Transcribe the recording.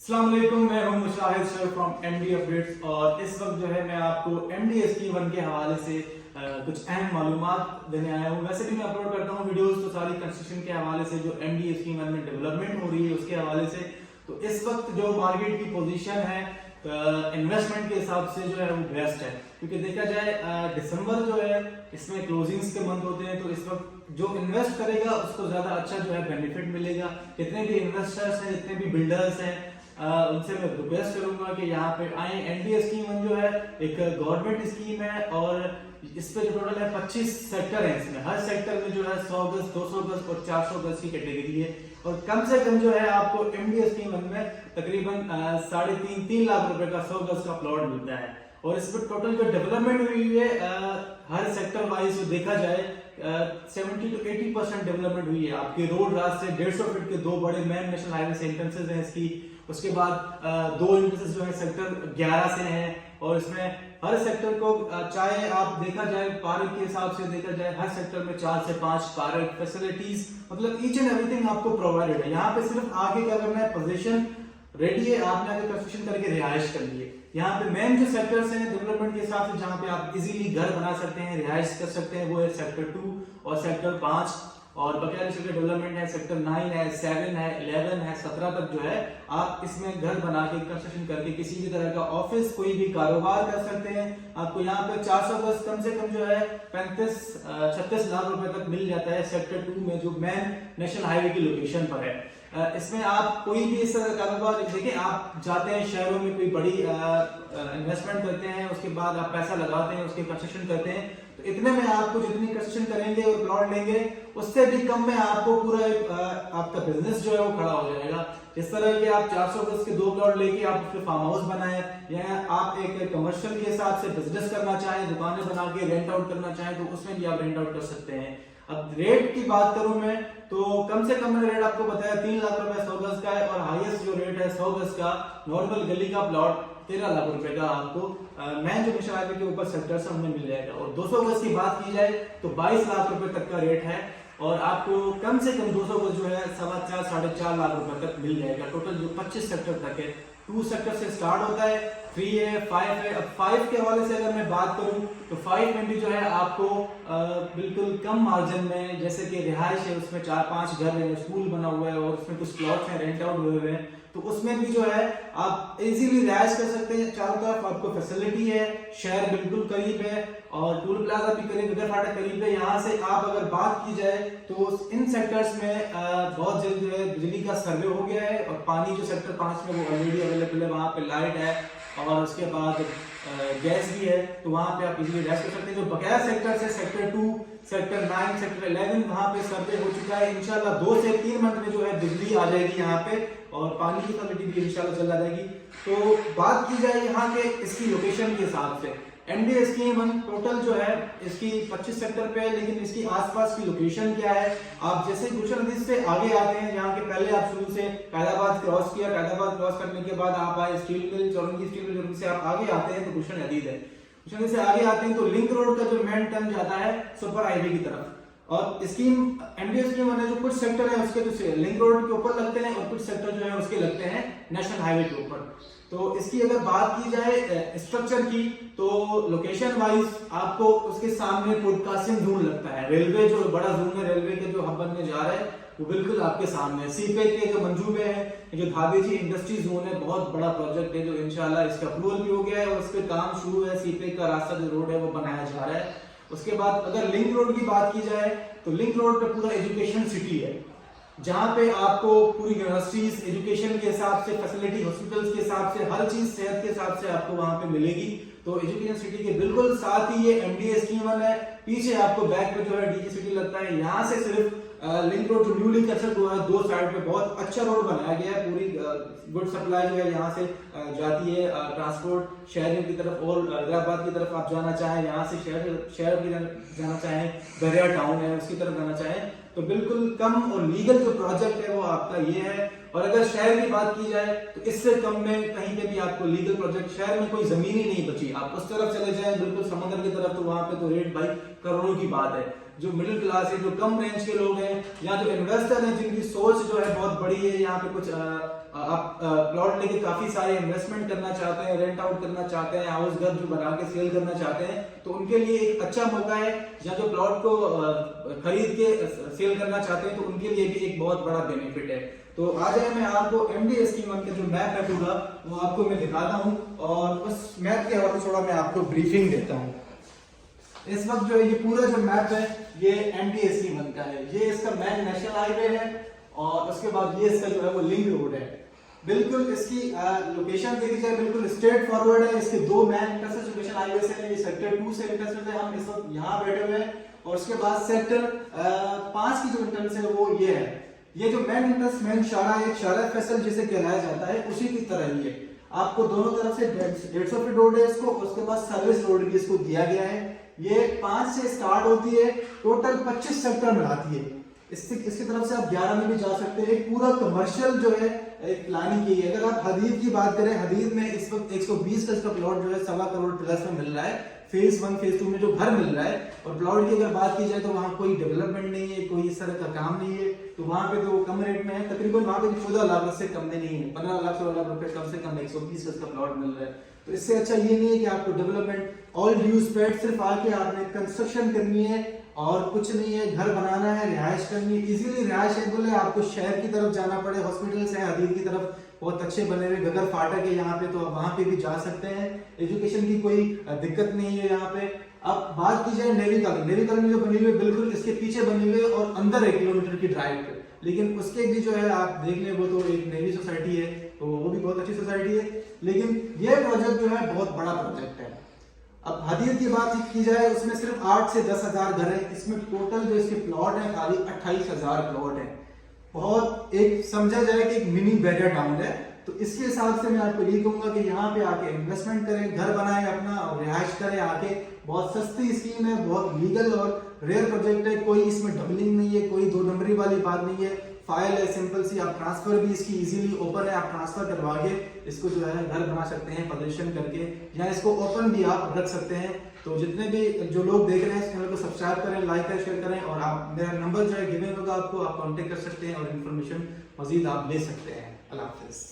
अस्सलाम वालेकुम, मैं हूं Mushahid sir from MD updates. और इस वक्त जो है मैं आपको एमडी स्कीम 1 के हवाले से कुछ अहम मालूमात देने आया हूं। वैसे भी मैं अपलोड करता हूं वीडियोस तो सारी कंस्ट्रक्शन के हवाले से, जो एमडी स्कीम 1 में डेवलपमेंट हो रही है उसके हवाले से। तो इस वक्त जो मार्केट की पोजीशन है इन्वेस्टमेंट के हिसाब से जो है वो बेस्ट है, क्योंकि देखा जाए दिसंबर जो है इसमें क्लोजिंग्स के मंथ होते हैं। तो इस वक्त जो इन्वेस्ट करेगा उसको ज्यादा अच्छा जो है बेनिफिट मिलेगा। जितने भी इन्वेस्टर्स हैं, जितने भी बिल्डर्स हैं, उनसे मैं रिक्वेस्ट करूंगा कि यहाँ पे आए। एनडीए स्कीम जो है एक गवर्नमेंट स्कीम है और इस पे जो टोटल है 25 सेक्टर है। इसमें हर सेक्टर में जो है 100 गज, 200 गज और 400 गज की कैटेगरी है। और कम से कम जो है आपको एमडीए स्कीम में तकरीबन 3.5 लाख रुपए का 100 गज का प्लॉट मिलता है। और इसमें टोटल जो डेवलपमेंट हुई है हर सेक्टर वाइज देखा जाए 70 to 80% डेवलपमेंट हुई है। आपके रोड रास्ते 150 फीट के 2 बड़े मेन नेशनल हाईवे से एंट्रेंसेस हैं इसकी। उसके बाद 2 एंट्रेंसेस जो है सेक्टर 11 से हैं। और इसमें हर सेक्टर को चाहे आप देखा जाए पार्क के हिसाब से देखा जाए, हर सेक्टर में 4 से 5 पार्क फैसिलिटीज, मतलब ईच एंड एवरीथिंग आपको प्रोवाइडेड है। यहाँ पे सिर्फ आगे क्या करना है, पोजीशन रेडी है, आपने आगे कंस्ट्रक्शन करके रिहाइश कर लिए। यहाँ पे मेन जो सेक्टर्स हैं डेवलपमेंट के हिसाब से जहाँ पे आप इजीली घर बना सकते हैं, रिहाइश कर सकते हैं, वो है सेक्टर 2 और सेक्टर 5। और बकाया सेक्टर डेवलपमेंट है सेक्टर 9 है, 7 है, 11 है, 17 तक जो है आप इसमें घर बना के कंस्ट्रक्शन करके किसी भी तरह का ऑफिस, कोई भी कारोबार कर सकते हैं। आपको यहाँ पे 400 गज कम से कम जो है 35-36 लाख रुपए तक मिल जाता है सेक्टर 2 में, जो मेन नेशनल हाईवे की लोकेशन पर है। इसमें आप कोई भी इस तरह का कारोबार देखिए, आप जाते हैं शहरों में कोई बड़ी इन्वेस्टमेंट करते हैं, उसके बाद आप पैसा लगाते हैं, उसके कंस्ट्रक्शन करते हैं, तो इतने में आपको जितनी कंस्ट्रक्शन करेंगे और प्लॉट लेंगे उससे भी कम में आपको पूरा आपका बिजनेस जो है वो खड़ा हो जाएगा। जिस तरह के आप 400 गज के 2 प्लॉट लेके आप उसके फार्म हाउस बनाए, या आप एक कमर्शियल के हिसाब से बिजनेस करना चाहें, दुकानें बना के रेंट आउट करना चाहें, तो उसमें भी आप रेंट आउट कर सकते हैं। अब रेट की बात करूं मैं तो कम से कम मैंने रेट आपको बताया 3 लाख रुपए 100 गज का है। और हाईएस्ट जो रेट है 100 गज का नॉर्मल गली का प्लॉट 13 लाख रुपए का आपको मैं जो नेशनल हाईवे के ऊपर सेक्टर से हमें मिल जाएगा। और 200 गज की बात की जाए तो 22 लाख रुपए तक का रेट है। और आपको कम से कम 200 गज जो है 4.5-4.5 लाख रुपए तक मिल जाएगा। टोटल जो 25 सेक्टर तक है, 2 सेक्टर से स्टार्ट होता है, 3 है, 5 है। अब 5 के हवाले से अगर मैं बात करूं तो 5 में भी जो है आपको बिल्कुल कम मार्जिन में, जैसे कि रिहाइश है उसमें 4-5 घर है, स्कूल बना हुआ है और उसमें कुछ प्लॉट्स हैं रेंट आउट हुए हुए हैं, तो उसमें भी जो है आप इजीली रिहाइश कर सकते हैं। चारों तरफ आपको फैसिलिटी है, शहर बिल्कुल करीब है और टूल प्लाजा भी करीब, नगर फाटक करीब है। यहाँ से आप अगर बात की जाए तो इन सेक्टर्स में बहुत जल्द जो है बिजली का सर्वे हो गया है और पानी जो सेक्टर 5 में वो ऑलरेडी अवेलेबल है, वहाँ पे लाइट है और उसके बाद गैस भी है, तो वहां पे आप इजीली रह सकते हैं। जो बकाया सेक्टर है सेक्टर 2, सेक्टर 9, सेक्टर 11, वहां पे सर्वे हो चुका है। इंशाल्लाह 2 से 3 मंथ में जो है बिजली आ जाएगी यहाँ पे और पानी की क्वालिटी भी इंशाल्लाह चल जाएगी। तो बात की जाए यहाँ के इसकी लोकेशन के हिसाब से, एमडीए स्कीम 1 टोटल जो है इसकी 25 सेक्टर पे है, लेकिन इसकी आसपास की लोकेशन क्या है, आप जैसे गुलशन नदी से आगे आते हैं, यहाँ के पहले आप शुरू से कैदाबाद क्रॉस किया, कैदाबाद क्रॉस करने के बाद आप आए स्टील मिल, चौरंगी स्टील मिल से आप आगे आते हैं तो गुलशन नदी है। गुलशन नदी से आगे आते हैं तो लिंक रोड का जो मेन टर्न जाता है सुपर हाईवे की तरफ। और स्कीम एमडीए स्कीम में जो कुछ सेक्टर है उसके तो लिंक रोड के ऊपर लगते हैं और कुछ सेक्टर जो है उसके लगते हैं नेशनल हाईवे के ऊपर। तो इसकी अगर बात की जाए स्ट्रक्चर की तो लोकेशन वाइज आपको उसके सामने पॉडकास्टिंग जोन लगता है, रेलवे जो बड़ा जोन है, रेलवे के जो हब बनने जा रहा है वो बिल्कुल आपके सामने है। सीपेक के जो मंजूबे हैं, जो धाबेजी इंडस्ट्री जोन है, बहुत बड़ा प्रोजेक्ट है जो इंशाल्लाह इसका अप्रूवल भी हो गया है और उस पर काम शुरू है। सीपेक का रास्ता जो रोड है वो बनाया जा रहा है। उसके बाद अगर लिंक रोड की बात की जाए तो लिंक रोड पे पूरा एजुकेशन सिटी है, जहां पे आपको पूरी यूनिवर्सिटीज एजुकेशन के हिसाब से, फैसिलिटी हॉस्पिटल्स के हिसाब से, हर चीज सेहत के हिसाब से आपको वहां पे मिलेगी। तो एजुकेशन सिटी के बिल्कुल साथ ही ये एमडीए स्कीम 1 है। पीछे आपको बैक पे जो है डीजी सिटी लगता है। यहाँ से सिर्फ लिंक रोड जो न्यूली कंस्ट्रक्ट हुआ है, 2 साइड पे बहुत अच्छा रोड बनाया गया है। पूरी गुड सप्लाई जो है यहाँ से जाती है ट्रांसपोर्ट शहर की तरफ और हैदराबाद की तरफ आप जाना चाहें, यहाँ से शहर की जाना चाहें, दरिया टाउन है उसकी तरफ जाना चाहें, तो बिल्कुल कम और लीगल जो प्रोजेक्ट है वो आपका ये है। और अगर शहर की बात की जाए तो इससे कम में कहीं पे भी आपको लीगल प्रोजेक्ट, शहर में कोई जमीन ही नहीं बची, आप उस तरफ चले जाएं बिल्कुल समंदर की तरफ, तो वहां पे तो रेट भाई करोड़ों की बात है। जो मिडिल क्लास है, जो कम रेंज के लोग हैं, या जो इन्वेस्टर हैं जिनकी सोच जो है बहुत बड़ी है, यहाँ पे कुछ आप प्लॉट लेके काफी सारे इन्वेस्टमेंट करना चाहते हैं, रेंट आउट करना चाहते हैं, हाउस घर जो बना के सेल करना चाहते हैं, तो उनके लिए एक अच्छा मौका है। या जो प्लॉट को खरीद के सेल करना चाहते हैं तो उनके लिए भी एक बहुत बड़ा बेनिफिट है। तो आज मैं आपको MD स्कीम वन का जो मैप है पूरा वो आपको मैं दिखाता हूँ, और उस मैप के हवाले थोड़ा मैं आपको ब्रीफिंग देता हूँ। इस वक्त जो है ये पूरा जो मैप है ये MD स्कीम वन का है। ये इसका मेन नेशनल हाईवे है, और उसके बाद ये इसका जो है वो लिंक रोड है। बिल्कुल इसकी लोकेशन देखी जाए बिल्कुल स्ट्रेट फॉरवर्ड है। इसके दो मेन इंटरसेक्शन लोकेशन हाईवे से है। ये सेक्टर 2 से इंटरसेक्ट है, हम इस वक्त यहाँ बैठे हुए हैं, और उसके बाद सेक्टर 5 की जो इंटरसेक्शन है वो ये है। ये जो मेन इंटरस मेन शारा है, शारा फैसल जिसे कहलाया जाता है, उसी की तरह ही है। आपको दोनों तरफ से 150 फीट रोड है इसको, उसके बाद सर्विस रोड भी इसको दिया गया है। ये 5 से स्टार्ट होती है, टोटल 25 सेक्टर मिलाती है। इसकी तरफ से आप 11 में भी जा सकते हैं। एक पूरा कमर्शियल जो है एक प्लानिंग की है। अगर आप हदीद की बात करें, हदीद में इस वक्त 120 का इसका प्लॉट जो है 1.25 करोड़ प्लस में मिल रहा है। फेज 1 फेज 2 में जो घर मिल रहा है, और प्लॉट की अगर बात की जाए तो वहाँ कोई डेवलपमेंट नहीं है, कोई इस तरह का काम नहीं है, तो वहाँ पे तो कम रेट में है। तकरीबन वहाँ पे 14 लाख से कम में नहीं है, 15 लाख 16 लाख रुपए कम से कम 120 का इसका प्लॉट मिल रहा है। तो इससे अच्छा ये नहीं है कि आपको डेवलपमेंट ऑल ड्यूज पेड, सिर्फ आके आपने कंस्ट्रक्शन करनी है और कुछ नहीं है, घर बनाना है, रिहाइश करनी है। इजीली रिहाइश है, बोले आपको शहर की तरफ जाना पड़े, हॉस्पिटल्स हैं हदीद की तरफ बहुत अच्छे बने हुए, गगर फाटक है यहाँ पे, तो आप वहाँ पे भी जा सकते हैं। एजुकेशन की कोई दिक्कत नहीं है यहाँ पे। अब बात की जाए नेवी कॉलोनी, नेवी कॉलोनी जो बनी हुई है बिल्कुल इसके पीछे बनी हुई है और अंदर 1 किलोमीटर की ड्राइव पे, लेकिन उसके भी जो है आप देख लें वो तो एक नेवी सोसाइटी है, तो वो भी बहुत अच्छी सोसाइटी है। लेकिन ये प्रोजेक्ट जो है बहुत बड़ा प्रोजेक्ट है। अब हदीद की बात की जाए, उसमें सिर्फ 8 से 10 हजार घर है। इसमें टोटल जो इसके प्लॉट है खाली 28,000 प्लॉट है। बहुत एक समझा जाए कि एक मिनी बैरियर टाउन है। तो इसके हिसाब से मैं आपको ये कहूंगा कि यहाँ पे आके इन्वेस्टमेंट करें, घर बनाएं अपना और रिहाइश करें आके। बहुत सस्ती स्कीम है, बहुत लीगल और रेयर प्रोजेक्ट है। कोई इसमें डबलिंग नहीं है, कोई 2 नंबरी वाली बात नहीं है। फाइल है सिंपल सी, आप ट्रांसफर भी इसकी इजीली ओपन है, आप ट्रांसफर करवा के इसको जो है घर बना सकते हैं पब्लिशन करके, या इसको ओपन भी आप रख सकते हैं। तो जितने भी जो लोग देख रहे हैं इस चैनल को सब्सक्राइब करें, लाइक करें, शेयर करें, और आप मेरा नंबर जो है गिवन होगा आपको, आप कांटेक्ट कर सकते हैं और इन्फॉर्मेशन मजीद आप ले सकते हैं। अल्लाह हाफिज़।